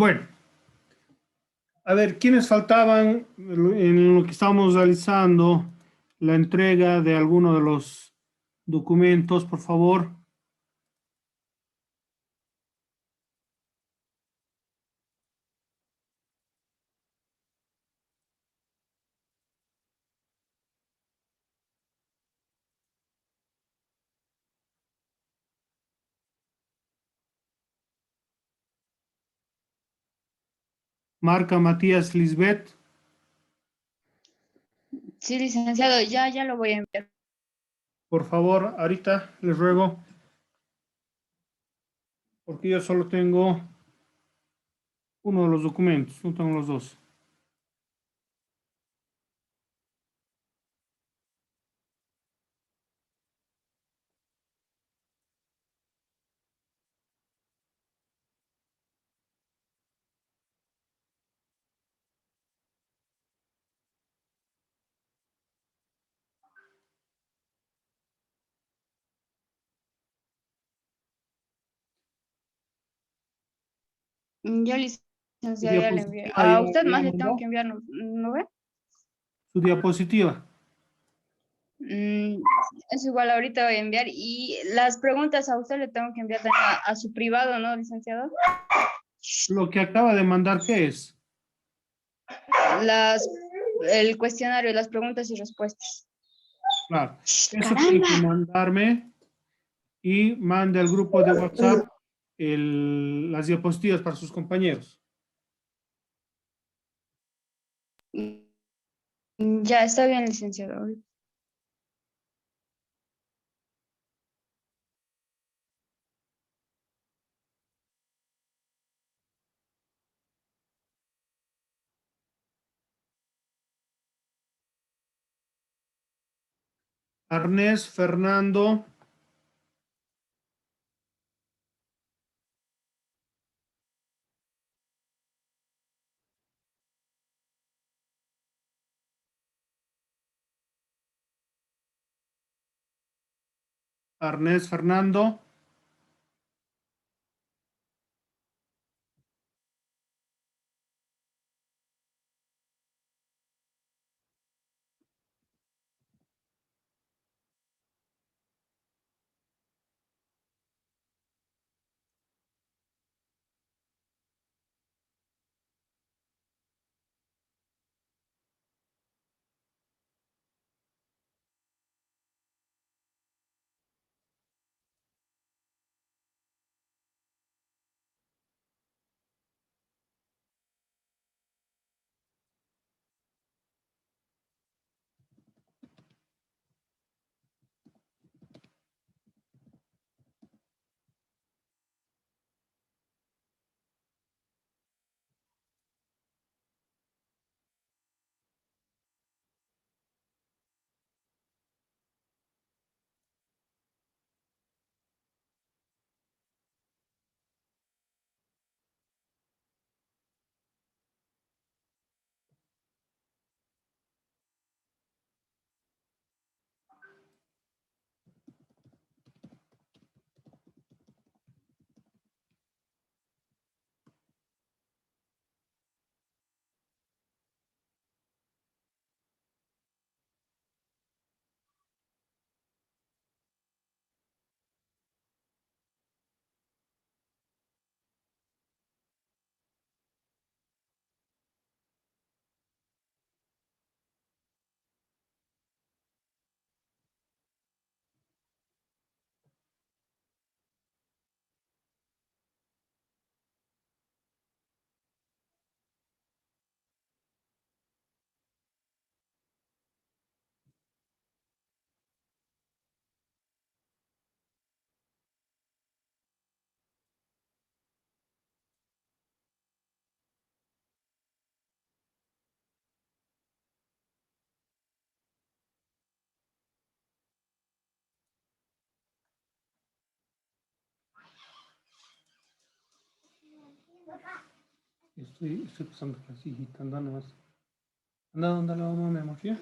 Bueno, a ver, ¿quiénes faltaban en lo que estábamos realizando la entrega de alguno de los documentos, por favor? Marca Matías Lisbeth, Sí, licenciado, ya lo voy a enviar. por favor, ahorita les ruego, porque yo solo tengo uno de los documentos, no tengo los dos. Ya, Su licenciado, ya le envié. diapositiva A ya, usted ya más le tengo mandó. que enviar, ¿no ve? Su diapositiva. Mm, es igual, ahorita voy a enviar. Y las preguntas a usted le tengo que enviar también a su privado, ¿no, licenciado? Lo que acaba de mandar, ¿qué es? Las, el cuestionario, las preguntas y respuestas. Claro, eso tiene que ¡Caramba! mandarme y mande al grupo de WhatsApp las diapositivas para sus compañeros. Ya está bien, licenciado. Arnés Fernando Arnés Fernando estoy pasando las hijitas, anda nomás. Anda, ¿dónde la vamos, mi amor? ¿Ya?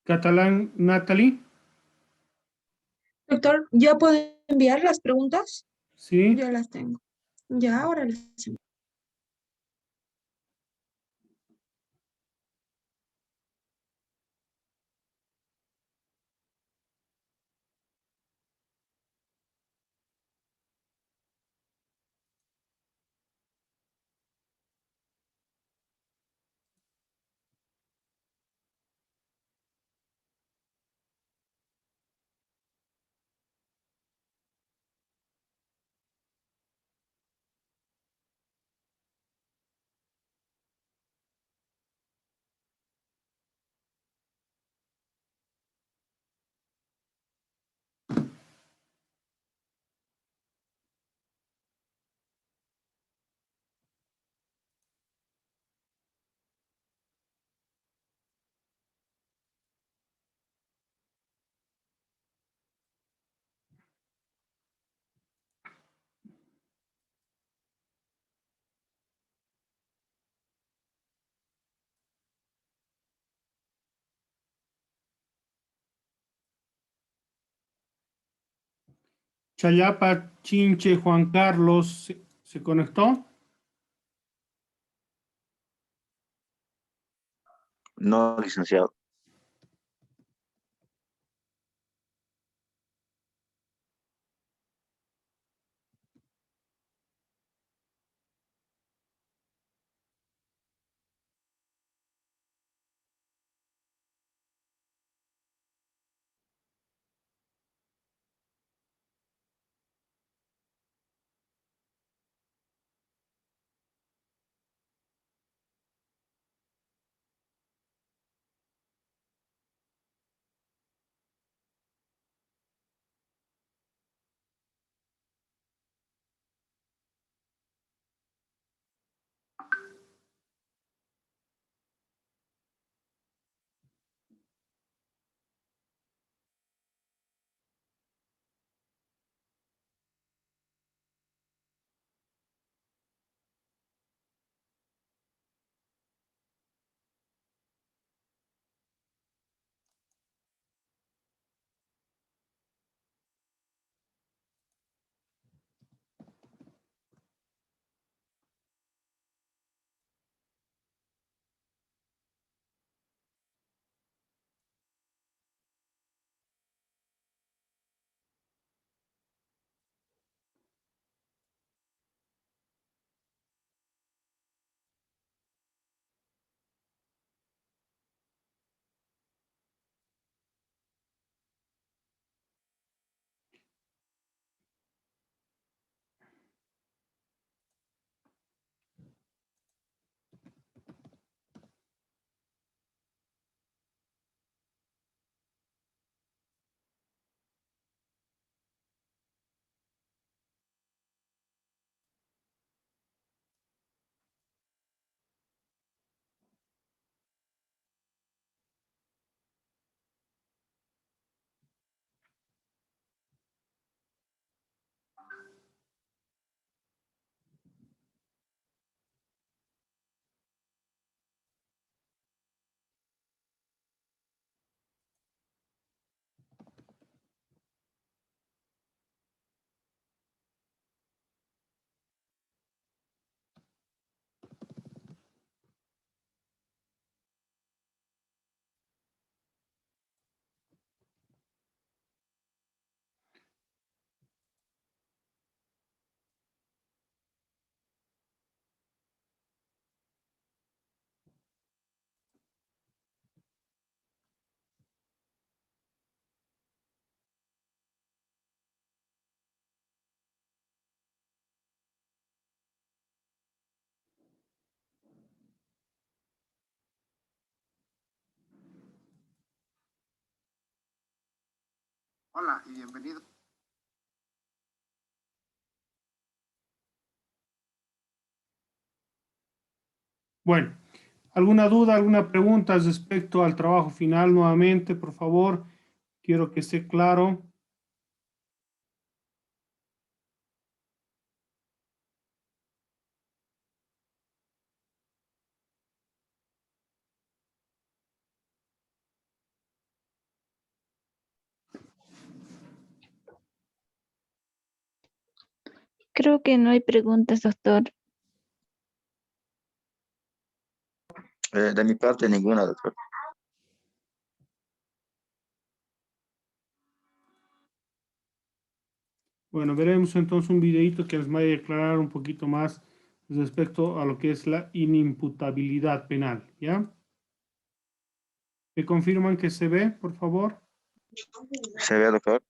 Catalán, Natalie. Doctor, ¿ya puedo enviar las preguntas? Sí. Ya las tengo. Ya, ahora las envío. Chayapa, Chinche, Juan Carlos, ¿se conectó? No, licenciado. Hola y bienvenido. Bueno, ¿alguna duda, alguna pregunta respecto al trabajo final nuevamente, por favor? Quiero que esté claro. Creo que no hay preguntas, doctor. De mi parte, ninguna, doctor. Bueno, veremos entonces un videito que les vaya a aclarar un poquito más respecto a lo que es la inimputabilidad penal, ¿ya? ¿Me confirman que se ve, por favor? ¿Se ve, doctor?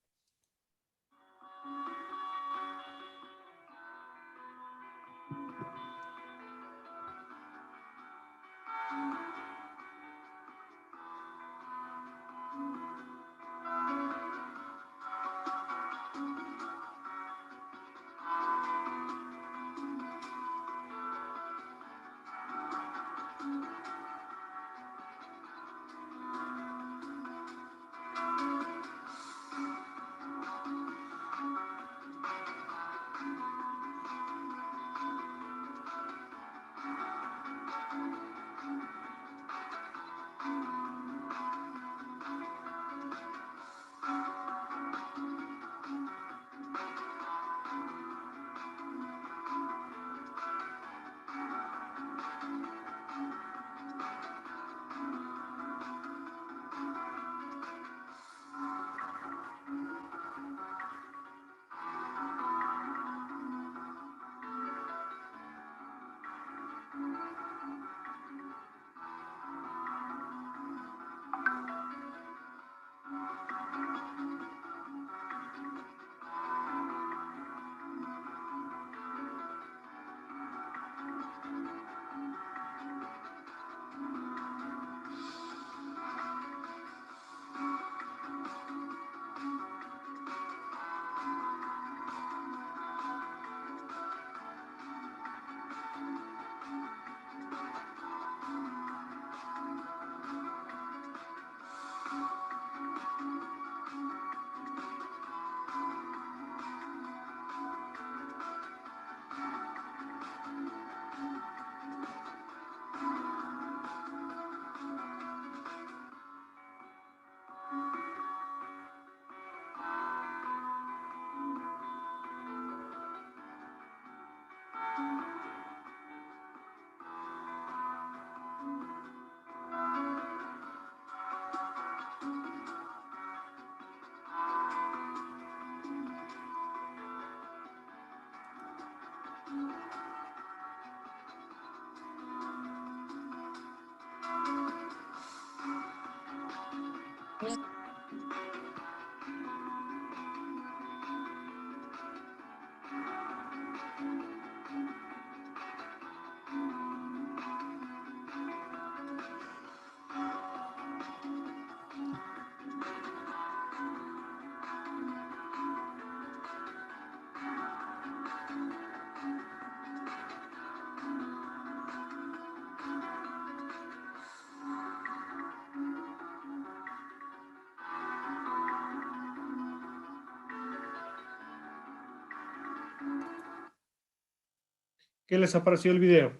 ¿Qué les ha parecido el video?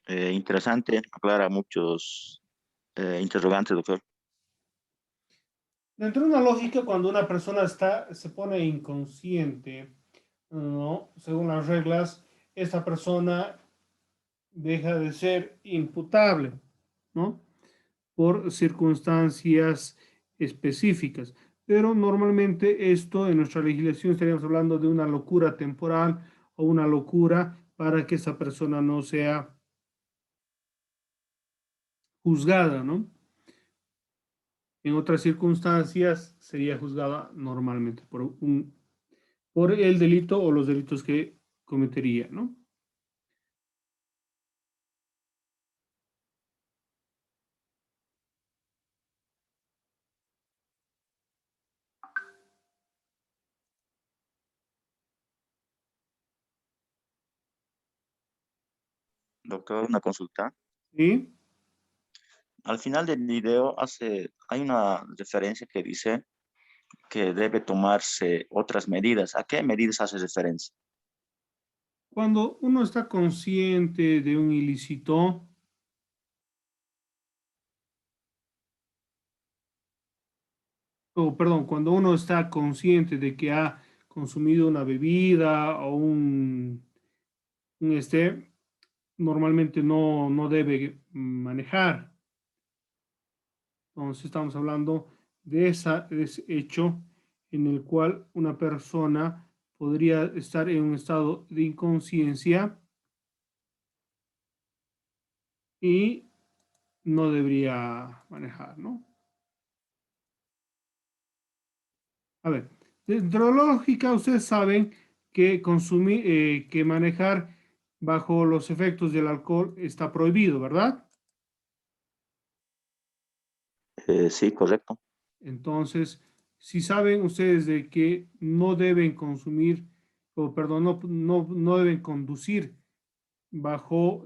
Interesante, aclara muchos interrogantes, doctor. Dentro de una lógica, cuando una persona se pone inconsciente, ¿no? Según las reglas, esa persona deja de ser imputable, ¿no? Por circunstancias específicas. Pero normalmente esto en nuestra legislación estaríamos hablando de una locura temporal o una locura para que esa persona no sea juzgada, ¿no? En otras circunstancias sería juzgada normalmente por el delito o los delitos que cometería, ¿no? Doctor, una consulta. ¿Sí? Al final del video hay una referencia que dice que debe tomarse otras medidas. ¿A qué medidas hace referencia? Cuando uno está consciente de un ilícito, o perdón, cuando uno está consciente de que ha consumido una bebida o normalmente no debe manejar. Entonces estamos hablando de ese hecho en el cual una persona podría estar en un estado de inconsciencia y no debería manejar, ¿no? A ver, dentro de la lógica, ustedes saben que que manejar bajo los efectos del alcohol está prohibido, ¿verdad? Sí, correcto. Entonces, si saben ustedes de que no deben consumir, o perdón, no deben conducir bajo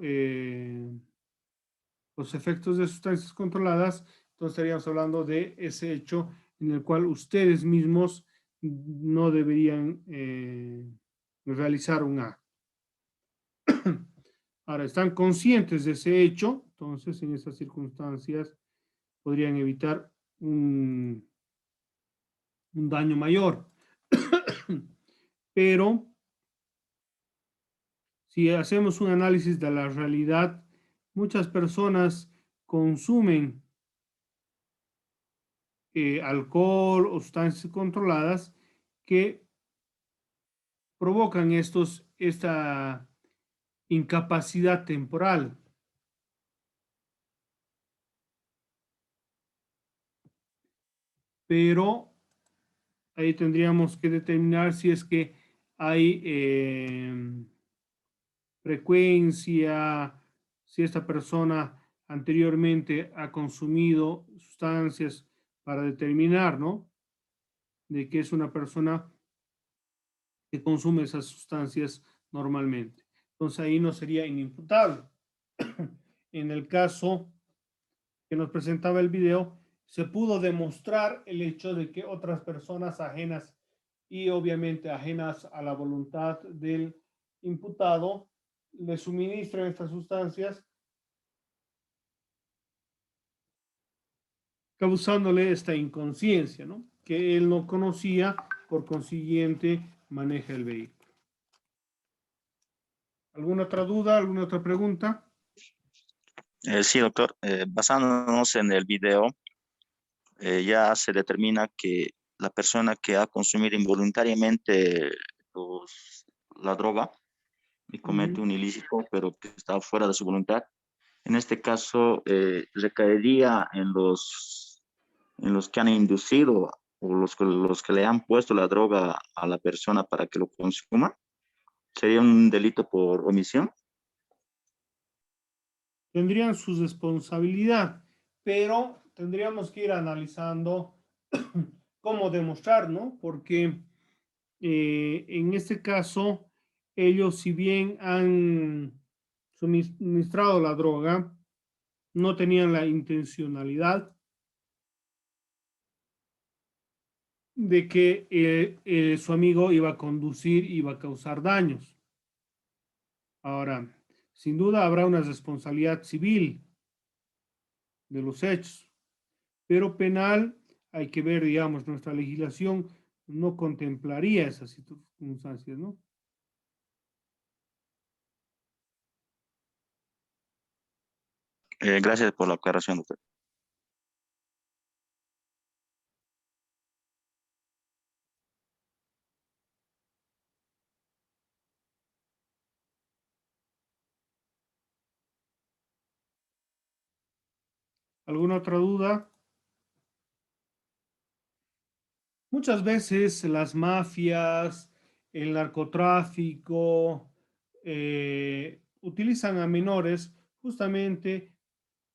los efectos de sustancias controladas, entonces estaríamos hablando de ese hecho en el cual ustedes mismos no deberían realizar un acto. Ahora, están conscientes de ese hecho, entonces en esas circunstancias podrían evitar un daño mayor. Pero si hacemos un análisis de la realidad, muchas personas consumen alcohol o sustancias controladas que provocan esta incapacidad temporal. Pero ahí tendríamos que determinar si es que hay frecuencia, si esta persona anteriormente ha consumido sustancias para determinar, ¿no? De que es una persona que consume esas sustancias normalmente. Entonces ahí no sería inimputable. En el caso que nos presentaba el video, se pudo demostrar el hecho de que otras personas ajenas y obviamente ajenas a la voluntad del imputado le suministran estas sustancias, causándole esta inconsciencia, ¿no? Que él no conocía, por consiguiente maneja el vehículo. ¿Alguna otra duda, alguna otra pregunta? Sí, doctor. Basándonos en el video, ya se determina que la persona que ha consumido involuntariamente la droga y comete un ilícito, pero que está fuera de su voluntad, en este caso recaería en los que han inducido o los que le han puesto la droga a la persona para que lo consuma. ¿Sería un delito por omisión? Tendrían su responsabilidad, pero tendríamos que ir analizando cómo demostrar, ¿no? Porque en este caso, ellos, si bien han suministrado la droga, no tenían la intencionalidad de que su amigo iba a conducir, iba a causar daños. Ahora, sin duda habrá una responsabilidad civil de los hechos, pero penal hay que ver, digamos, nuestra legislación no contemplaría esas circunstancias, ¿no? Gracias por la aclaración, doctor. ¿Alguna otra duda? Muchas veces las mafias, el narcotráfico, utilizan a menores justamente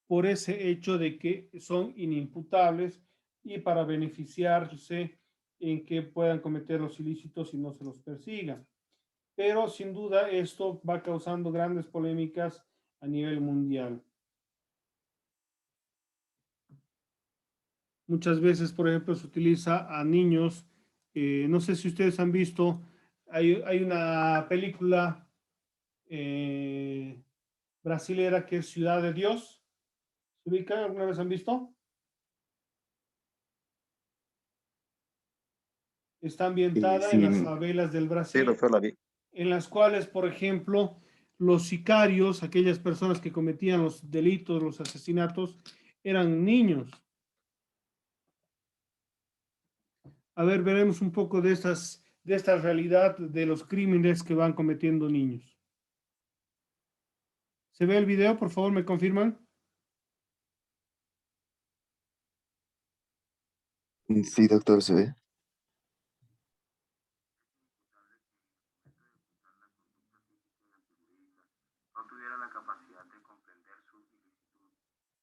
por ese hecho de que son inimputables y para beneficiarse en que puedan cometer los ilícitos y no se los persigan. Pero sin duda esto va causando grandes polémicas a nivel mundial. Muchas veces, por ejemplo, se utiliza a niños. No sé si ustedes han visto, hay una película brasilera que es Ciudad de Dios. ¿Se ubica? ¿Alguna vez han visto? Está ambientada en las favelas del Sí, Brasil, doctor, la vi. en las cuales, por ejemplo, los sicarios, aquellas personas que cometían los delitos, los asesinatos, eran niños. A ver, veremos un poco de esta realidad de los crímenes que van cometiendo niños. ¿Se ve el video? Por favor, ¿me confirman? Sí, doctor, se ve. No tuviera la capacidad de comprender su ilicitud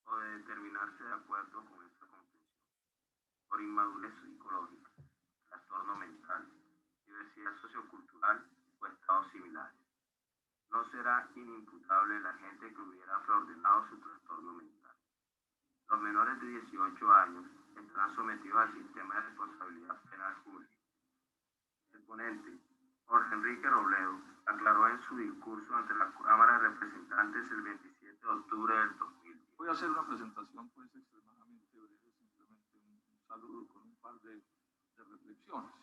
o de determinarse de acuerdo con esta comprensión, por inmadurez psicológica, trastorno mental, diversidad sociocultural o estados similares. No será inimputable la gente que hubiera preordenado su trastorno mental. Los menores de 18 años estarán sometidos al sistema de responsabilidad penal pública. El ponente, Jorge Enrique Robledo, aclaró en su discurso ante la Cámara de Representantes el 27 de octubre del 2000. Voy a hacer una presentación pues extremadamente breve, simplemente un saludo con un par de reflexiones.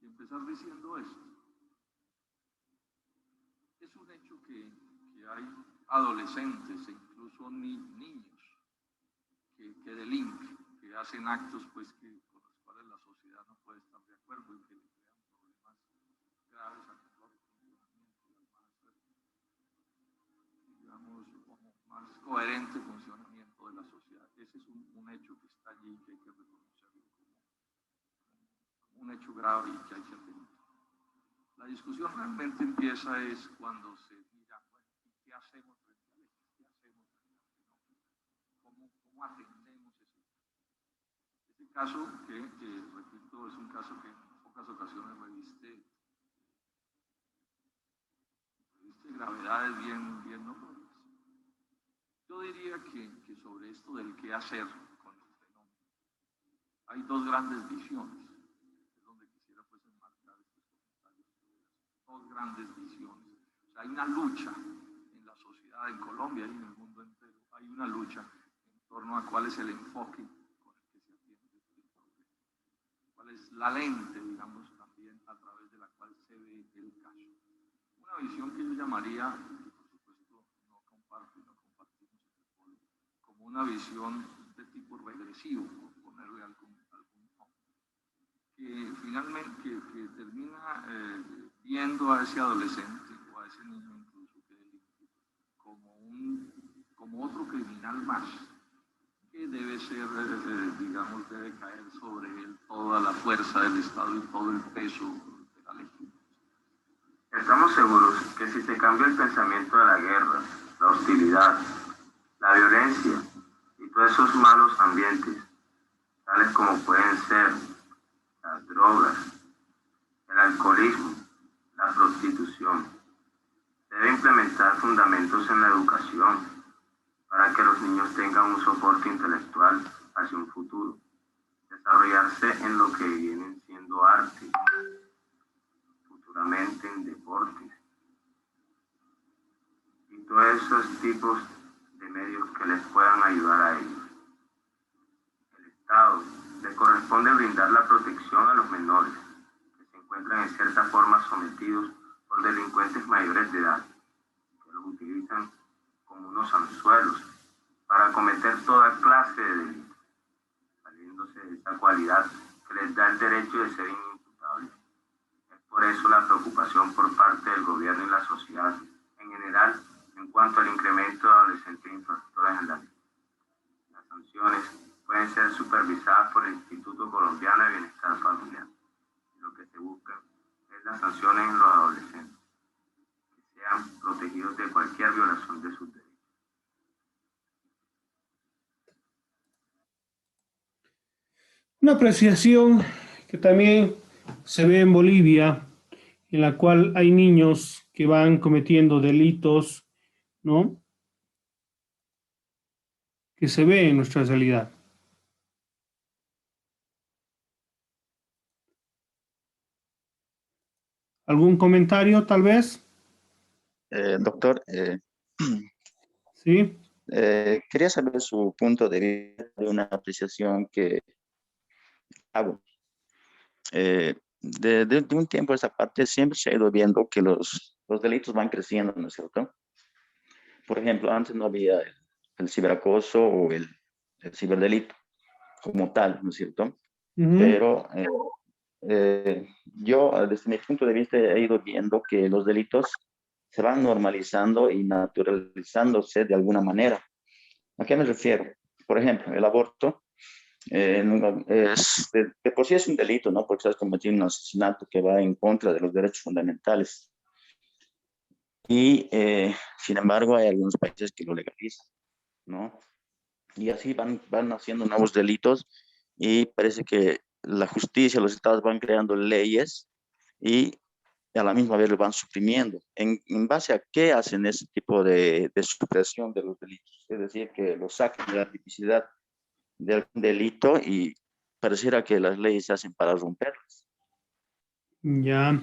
Y empezar diciendo esto. Es un hecho que hay adolescentes e incluso niños que delinquen, que hacen actos pues con los cuales la sociedad no puede estar de acuerdo y que le crean problemas graves al mejor funcionamiento y al más, digamos, más coherente funcionamiento de la sociedad. Ese es un hecho que está allí, que hay que reconocerlo como un hecho grave y que hay que atender. La discusión realmente empieza es cuando se mira, bueno, ¿qué hacemos frente a esto? ¿Qué hacemos frente al fenómeno? ¿Cómo atendemos ese caso que, repito, es un caso que en pocas ocasiones reviste gravedades bien notorias? Yo diría que sobre esto del qué hacer con el fenómeno hay dos grandes visiones. Dos grandes visiones. O sea, hay una lucha en la sociedad, en Colombia y en el mundo entero. Hay una lucha en torno a cuál es el enfoque con el que se atiende el problema. Cuál es la lente, digamos, también a través de la cual se ve el caso. Una visión que yo llamaría, que por supuesto no comparto y no compartimos como una visión de tipo regresivo, por ponerle algún nombre, que finalmente que termina viendo a ese adolescente o a ese niño incluso que delinque como otro criminal más que debe ser, digamos, debe caer sobre él toda la fuerza del Estado y todo el peso de la legislación. Estamos seguros que si se cambia el pensamiento de la guerra, la hostilidad, la violencia y todos esos malos ambientes, tales como pueden ser las drogas, el alcoholismo, la prostitución, debe implementar fundamentos en la educación para que los niños tengan un soporte intelectual hacia un futuro, desarrollarse en lo que vienen siendo arte, futuramente en deportes y todos esos tipos de medios que les puedan ayudar a ellos. El Estado le corresponde brindar la protección a los menores que se encuentran en cierta forma sometidos por delincuentes mayores de edad, que los utilizan como unos anzuelos para cometer toda clase de delitos, valiéndose de esa cualidad que les da el derecho de ser inimputables. Es por eso la preocupación por parte del gobierno y la sociedad en general en cuanto al incremento de adolescentes infractores en la ley. Las sanciones pueden ser supervisadas por el Instituto Colombiano de Bienestar Familiar. Lo que se busca es las sanciones en los adolescentes, que sean protegidos de cualquier violación de sus derechos. Una apreciación que también se ve en Bolivia, en la cual hay niños que van cometiendo delitos, ¿no? Que se ve en nuestra realidad. ¿Algún comentario, tal vez? Doctor, Sí. quería saber su punto de vista de una apreciación que hago. de un tiempo a esta parte siempre se ha ido viendo que los delitos van creciendo, ¿no es cierto? Por ejemplo, antes no había el ciberacoso o el ciberdelito como tal, ¿no es cierto? Ujú. Pero yo, desde mi punto de vista, he ido viendo que los delitos se van normalizando y naturalizándose de alguna manera. ¿A qué me refiero? Por ejemplo, el aborto de por sí es un delito, ¿no? Porque estás cometiendo un asesinato que va en contra de los derechos fundamentales. Y, sin embargo, hay algunos países que lo legalizan, ¿no? Y así van haciendo nuevos delitos y parece que la justicia, los estados van creando leyes y a la misma vez lo van suprimiendo. ¿En base a qué hacen ese tipo de supresión de los delitos? Es decir, que lo sacan de la tipicidad de algún delito y pareciera que las leyes se hacen para romperlas. Ya.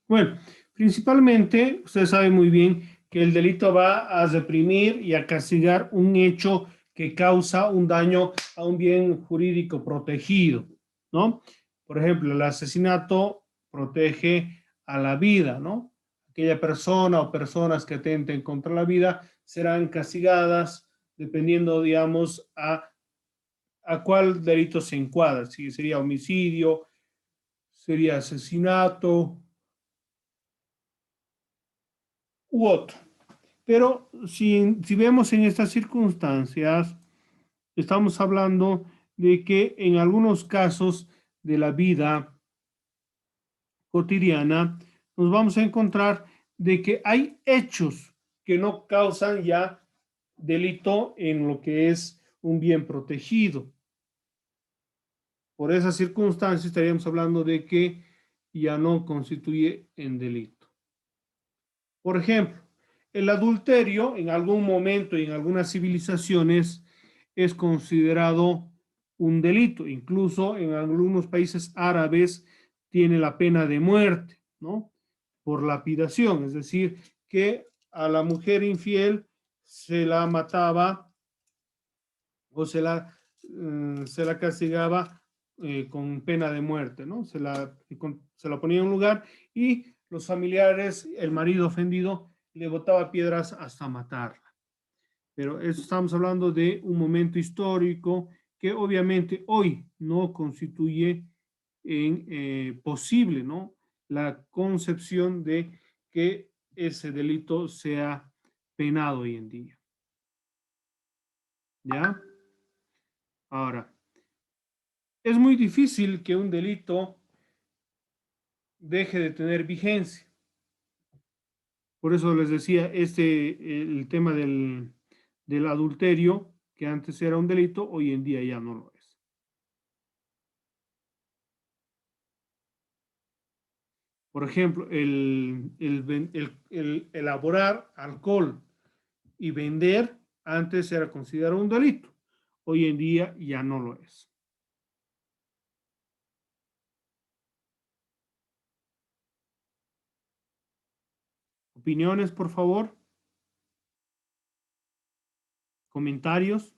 Bueno, principalmente usted sabe muy bien que el delito va a reprimir y a castigar un hecho que causa un daño a un bien jurídico protegido, ¿no? Por ejemplo, el asesinato protege a la vida, ¿no? Aquella persona o personas que atenten contra la vida serán castigadas dependiendo, digamos, a cuál delito se encuadra, si sería homicidio, sería asesinato u otro. Pero si vemos en estas circunstancias, estamos hablando de que en algunos casos de la vida cotidiana nos vamos a encontrar de que hay hechos que no causan ya delito en lo que es un bien protegido. Por esas circunstancias estaríamos hablando de que ya no constituye en delito. Por ejemplo, el adulterio en algún momento y en algunas civilizaciones es considerado un delito. Incluso en algunos países árabes tiene la pena de muerte, ¿no? Por lapidación, es decir, que a la mujer infiel se la mataba o se la castigaba con pena de muerte, ¿no? Se la ponía en un lugar y los familiares, el marido ofendido, le botaba piedras hasta matarla. Pero eso estamos hablando de un momento histórico que obviamente hoy no constituye posible, ¿no? La concepción de que ese delito sea penado hoy en día. ¿Ya? Ahora, es muy difícil que un delito deje de tener vigencia. Por eso les decía, el tema del adulterio, que antes era un delito, hoy en día ya no lo es. Por ejemplo, el elaborar alcohol y vender antes era considerado un delito. Hoy en día ya no lo es. Opiniones, por favor. Comentarios.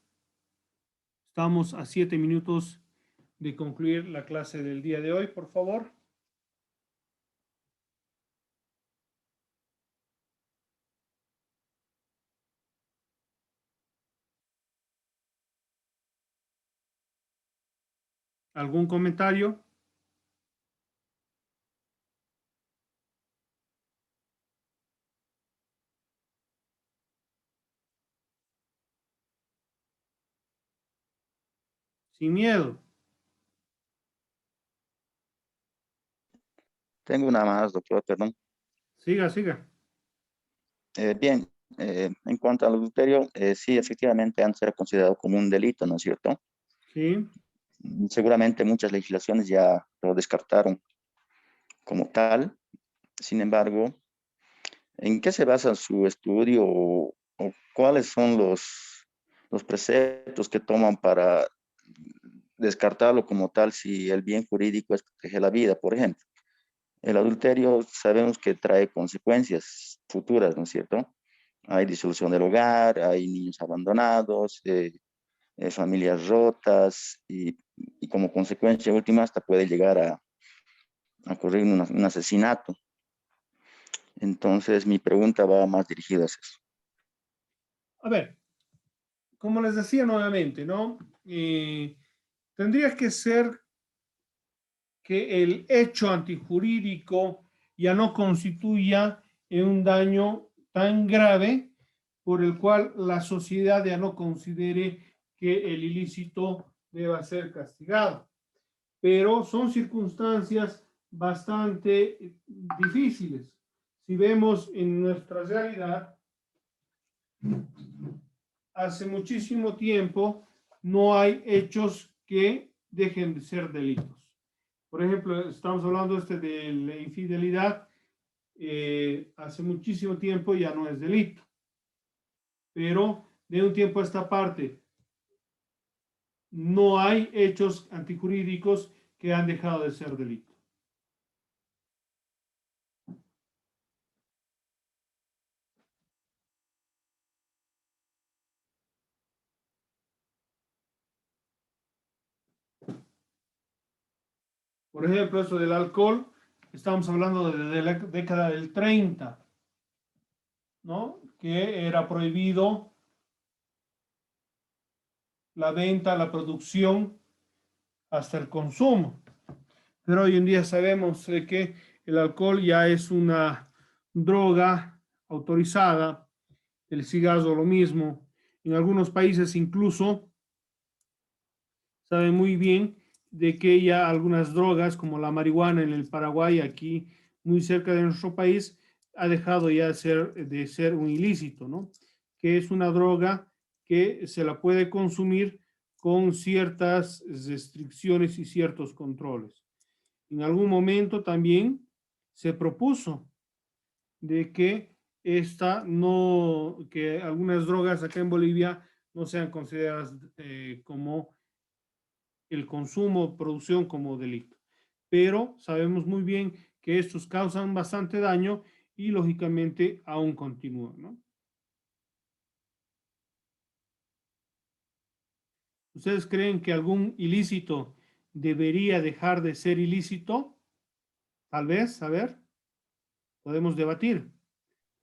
Estamos a 7 minutos de concluir la clase del día de hoy, por favor. ¿Algún comentario? Sin miedo. Tengo una más, doctor, perdón. Siga, siga. Bien, en cuanto al adulterio, sí, efectivamente antes era considerado como un delito, ¿no es cierto? Sí. Seguramente muchas legislaciones ya lo descartaron como tal. Sin embargo, ¿en qué se basa su estudio o cuáles son los preceptos que toman para descartarlo como tal si el bien jurídico es proteger la vida, por ejemplo? El adulterio sabemos que trae consecuencias futuras, ¿no es cierto? Hay disolución del hogar, hay niños abandonados, familias rotas y y como consecuencia última hasta puede llegar a ocurrir un asesinato. Entonces mi pregunta va más dirigida a eso. A ver, como les decía nuevamente, ¿no? Tendría que ser que el hecho antijurídico ya no constituya un daño tan grave por el cual la sociedad ya no considere que el ilícito deba ser castigado. Pero son circunstancias bastante difíciles. Si vemos en nuestra realidad, hace muchísimo tiempo no hay hechos que dejen de ser delitos. Por ejemplo, estamos hablando de la infidelidad, hace muchísimo tiempo ya no es delito, pero de un tiempo a esta parte no hay hechos antijurídicos que han dejado de ser delito. Por ejemplo, eso del alcohol, estamos hablando de la década del 30, ¿no? Que era prohibido la venta, la producción, hasta el consumo. Pero hoy en día sabemos que el alcohol ya es una droga autorizada, el cigarro lo mismo. En algunos países incluso saben muy bien de que ya algunas drogas como la marihuana en el Paraguay, aquí muy cerca de nuestro país, ha dejado ya de ser un ilícito, ¿no? Que es una droga que se la puede consumir con ciertas restricciones y ciertos controles. En algún momento también se propuso de que que algunas drogas acá en Bolivia no sean consideradas como el consumo, producción como delito. Pero sabemos muy bien que estos causan bastante daño y lógicamente aún continúan, ¿no? ¿Ustedes creen que algún ilícito debería dejar de ser ilícito? Tal vez, a ver, podemos debatir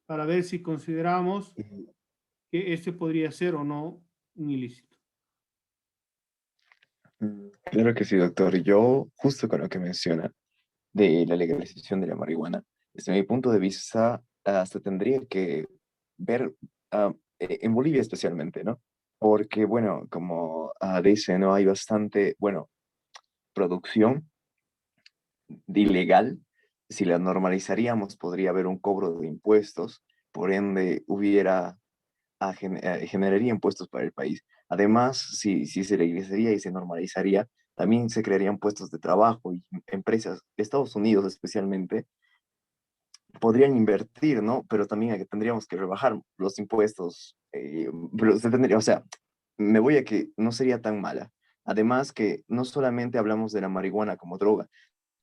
para ver si consideramos que este podría ser o no un ilícito. Claro que sí, doctor. Yo, justo con lo que menciona de la legalización de la marihuana, desde mi punto de vista, hasta tendría que ver, en Bolivia especialmente, ¿no? Porque, bueno, como dice, ¿no? Hay bastante, bueno, producción de ilegal. Si la normalizaríamos, podría haber un cobro de impuestos, por ende, generaría impuestos para el país. Además, si se legalizaría y se normalizaría, también se crearían puestos de trabajo y empresas de Estados Unidos especialmente podrían invertir, ¿no? Pero también tendríamos que rebajar los impuestos. Pero o sea, me voy a que no sería tan mala. Además que no solamente hablamos de la marihuana como droga,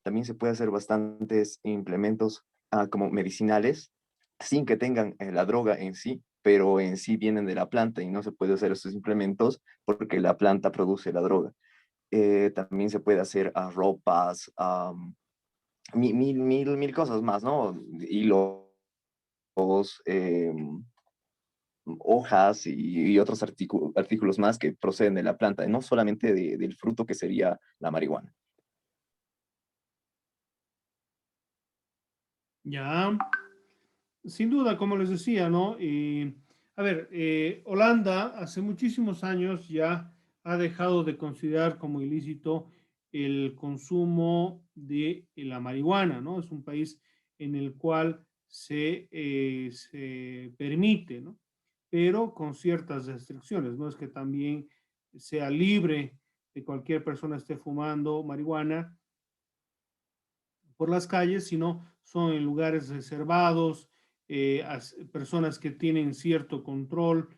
también se puede hacer bastantes implementos como medicinales sin que tengan la droga en sí, pero en sí vienen de la planta y no se puede hacer esos implementos porque la planta produce la droga. También se puede hacer ropas, mil cosas más, ¿no? Hilos, eh, hojas y otros artículos más que proceden de la planta, no solamente del fruto que sería la marihuana. Ya, sin duda, como les decía, ¿no? A ver, Holanda hace muchísimos años ya ha dejado de considerar como ilícito el consumo de la marihuana, ¿no? Es un país en el cual se permite, ¿no? Pero con ciertas restricciones, no es que también sea libre de cualquier persona esté fumando marihuana por las calles, sino son en lugares reservados, personas que tienen cierto control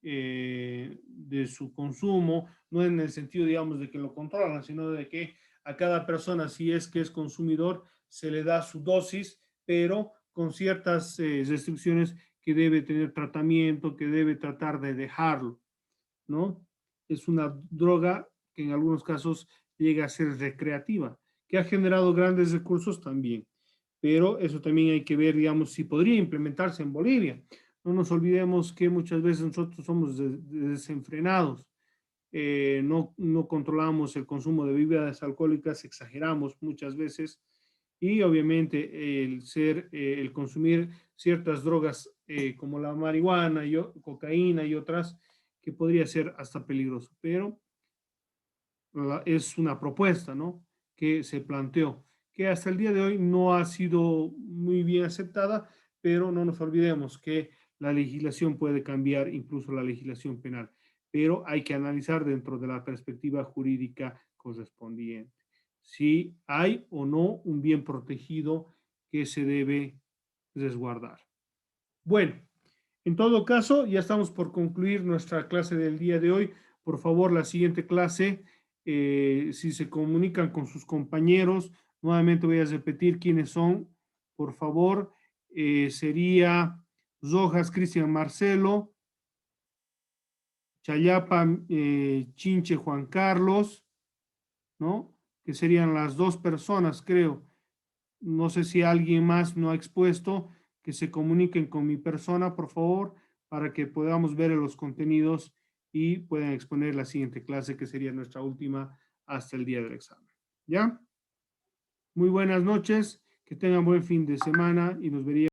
de su consumo, no en el sentido, digamos, de que lo controlan, sino de que a cada persona, si es que es consumidor, se le da su dosis, pero con ciertas restricciones que debe tener tratamiento, que debe tratar de dejarlo, ¿no? Es una droga que en algunos casos llega a ser recreativa, que ha generado grandes recursos también. Pero eso también hay que ver, digamos, si podría implementarse en Bolivia. No nos olvidemos que muchas veces nosotros somos desenfrenados, no controlamos el consumo de bebidas alcohólicas, exageramos muchas veces, y obviamente el consumir ciertas drogas como la marihuana, cocaína y otras, que podría ser hasta peligroso, pero es una propuesta, ¿no?, que se planteó, que hasta el día de hoy no ha sido muy bien aceptada, pero no nos olvidemos que la legislación puede cambiar, incluso la legislación penal, pero hay que analizar dentro de la perspectiva jurídica correspondiente si hay o no un bien protegido que se debe resguardar. Bueno, en todo caso, ya estamos por concluir nuestra clase del día de hoy. Por favor, la siguiente clase, si se comunican con sus compañeros, nuevamente voy a repetir quiénes son. Por favor, sería Rojas Cristian Marcelo, Chayapa Chinche Juan Carlos, ¿no?, que serían las dos personas, creo. No sé si alguien más no ha expuesto, que se comuniquen con mi persona, por favor, para que podamos ver los contenidos y puedan exponer la siguiente clase, que sería nuestra última hasta el día del examen. ¿Ya? Muy buenas noches, que tengan buen fin de semana y nos veríamos.